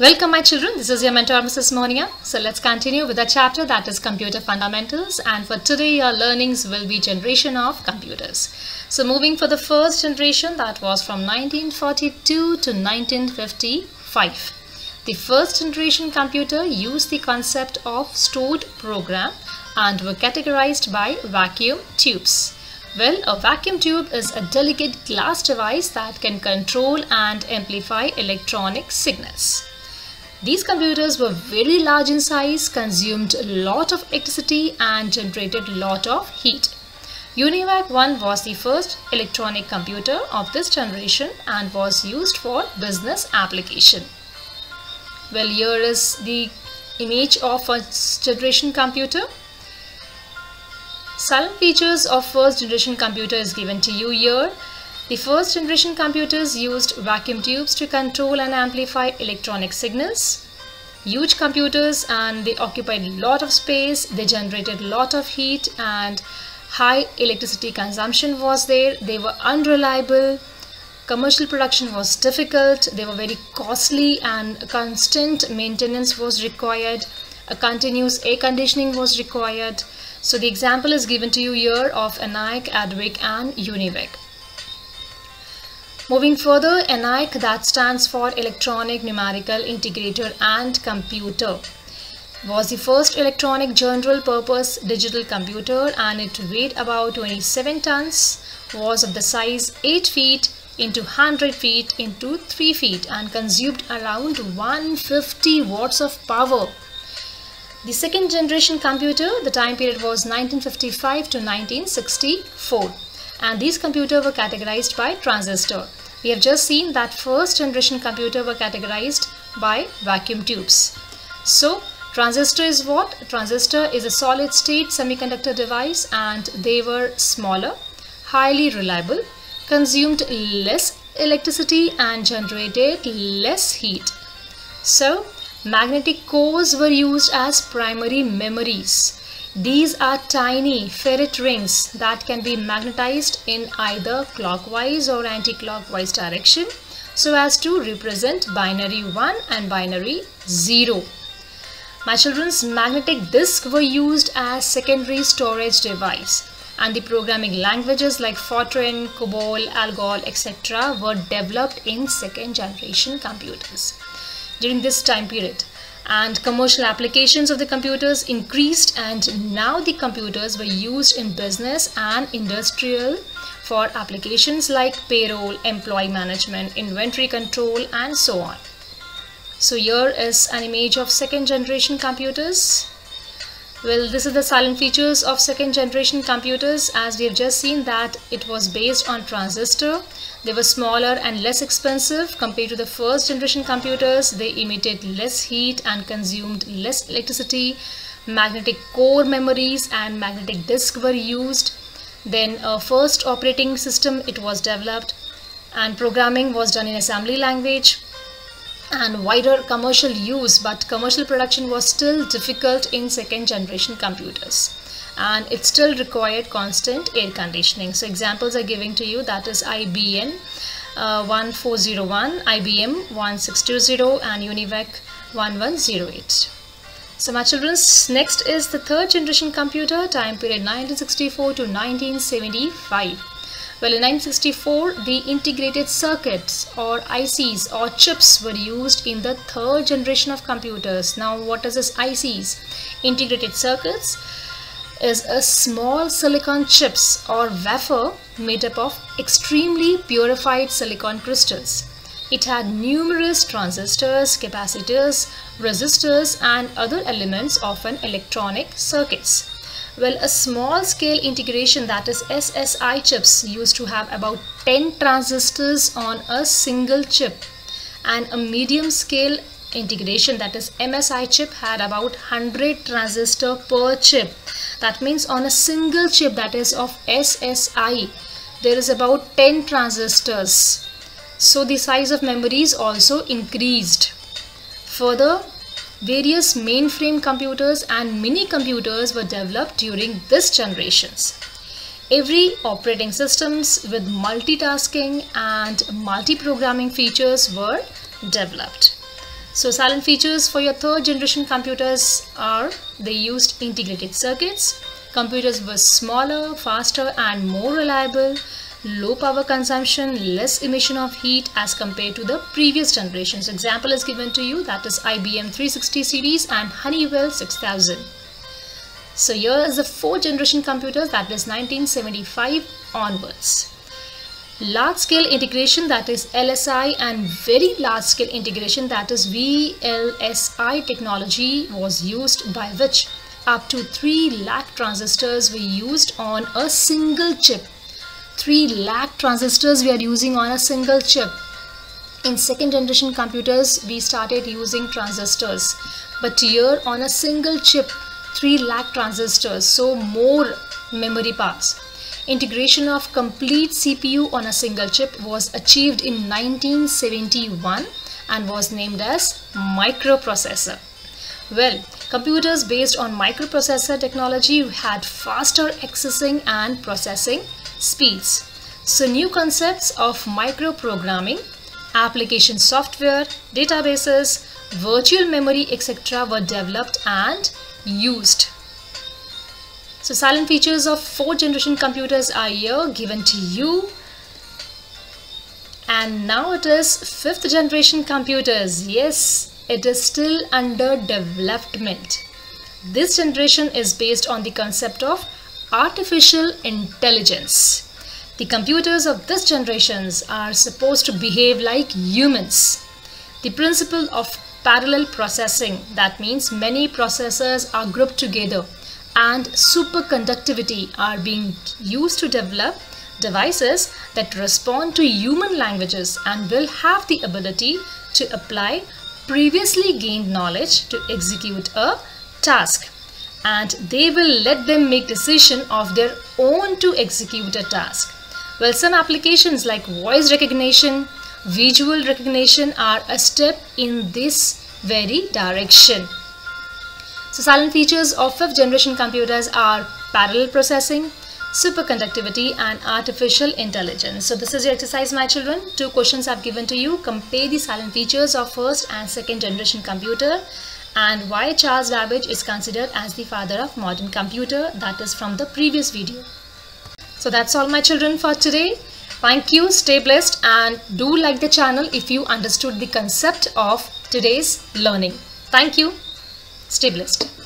Welcome my children, this is your mentor Mrs. Monia. So let's continue with the chapter that is Computer Fundamentals, and for today your learnings will be generation of computers. So moving for the first generation, that was from 1942 to 1955. The first generation computer used the concept of stored program and were categorized by vacuum tubes. Well, a vacuum tube is a delicate glass device that can control and amplify electronic signals. These computers were very large in size, consumed a lot of electricity and generated a lot of heat. UNIVAC 1 was the first electronic computer of this generation and was used for business application. Well, here is the image of first generation computer. Silent features of first generation computer is given to you here. The first generation computers used vacuum tubes to control and amplify electronic signals. Huge computers, and they occupied a lot of space, they generated a lot of heat and high electricity consumption was there. They were unreliable, commercial production was difficult, they were very costly and constant maintenance was required. A continuous air conditioning was required. So the example is given to you here of ENIAC, ADVIC and UNIVAC. Moving further, ENIAC, that stands for Electronic Numerical Integrator and Computer, was the first electronic general purpose digital computer, and it weighed about 27 tons, was of the size 8 feet into 100 feet into 3 feet and consumed around 150 watts of power. The second generation computer, the time period was 1955 to 1964. And these computers were categorized by transistor. We have just seen that first generation computer were categorized by vacuum tubes. So transistor is what? Transistor is a solid state semiconductor device, and they were smaller, highly reliable, consumed less electricity and generated less heat. So magnetic cores were used as primary memories. These are tiny ferrite rings that can be magnetized in either clockwise or anti-clockwise direction so as to represent binary 1 and binary 0. My children's magnetic discs were used as secondary storage device, and the programming languages like Fortran, COBOL, ALGOL, etc. were developed in second generation computers during this time period. And commercial applications of the computers increased, and now the computers were used in business and industrial for applications like payroll, employee management, inventory control and so on. So here is an image of second generation computers. Well, this is the silent features of second generation computers. As we have just seen that it was based on transistor. They were smaller and less expensive compared to the first generation computers. They emitted less heat and consumed less electricity. Magnetic core memories and magnetic disk were used. Then a first operating system, it was developed, and programming was done in assembly language. And wider commercial use, but commercial production was still difficult in second generation computers, and it still required constant air conditioning. So examples are giving to you, that is IBM 1401, IBM 1620 and UNIVAC 1108. So my children's, next is the third generation computer, time period 1964 to 1975. Well, in 1964, the integrated circuits or ICs or chips were used in the third generation of computers. Now, what is this ICs? Integrated circuits is a small silicon chips or wafer made up of extremely purified silicon crystals. It had numerous transistors, capacitors, resistors and other elements of an electronic circuits. Well, a small scale integration, that is SSI chips, used to have about 10 transistors on a single chip, and a medium scale integration, that is MSI chip, had about 100 transistor per chip. That means on a single chip, that is of SSI, there is about 10 transistors. So the size of memories also increased. Further, various mainframe computers and mini computers were developed during this generations. Every operating systems with multitasking and multi-programming features were developed. So silent features for your third generation computers are they used integrated circuits. Computers were smaller, faster and more reliable, low power consumption, less emission of heat as compared to the previous generations. Example is given to you, that is IBM 360 series and Honeywell 6000. So here is the fourth generation computers, that is 1975 onwards. Large scale integration, that is LSI, and very large scale integration, that is VLSI technology was used, by which up to 3 lakh transistors were used on a single chip. 3 lakh transistors we are using on a single chip. In second generation computers we started using transistors, but here on a single chip 3 lakh transistors, so more memory parts. Integration of complete CPU on a single chip was achieved in 1971 and was named as microprocessor. Well, computers based on microprocessor technology had faster accessing and processing speeds. So new concepts of microprogramming, application software, databases, virtual memory, etc. were developed and used. So silent features of fourth generation computers are here given to you. And now it is fifth generation computers. Yes, it is still under development. This generation is based on the concept of artificial intelligence. The computers of this generation are supposed to behave like humans. The principle of parallel processing, that means many processors are grouped together, and superconductivity are being used to develop devices that respond to human languages and will have the ability to apply previously gained knowledge to execute a task, and they will let them make decision of their own to execute a task. Well, some applications like voice recognition, visual recognition are a step in this very direction. So silent features of fifth generation computers are parallel processing, superconductivity and artificial intelligence. So this is your exercise, my children. 2 questions I've given to you. Compare the silent features of first and second generation computer and why Charles Babbage is considered as the father of modern computer, that is from the previous video. So that's all, my children, for today. Thank you, stay blessed, and do like the channel if you understood the concept of today's learning. Thank you. Stay blessed.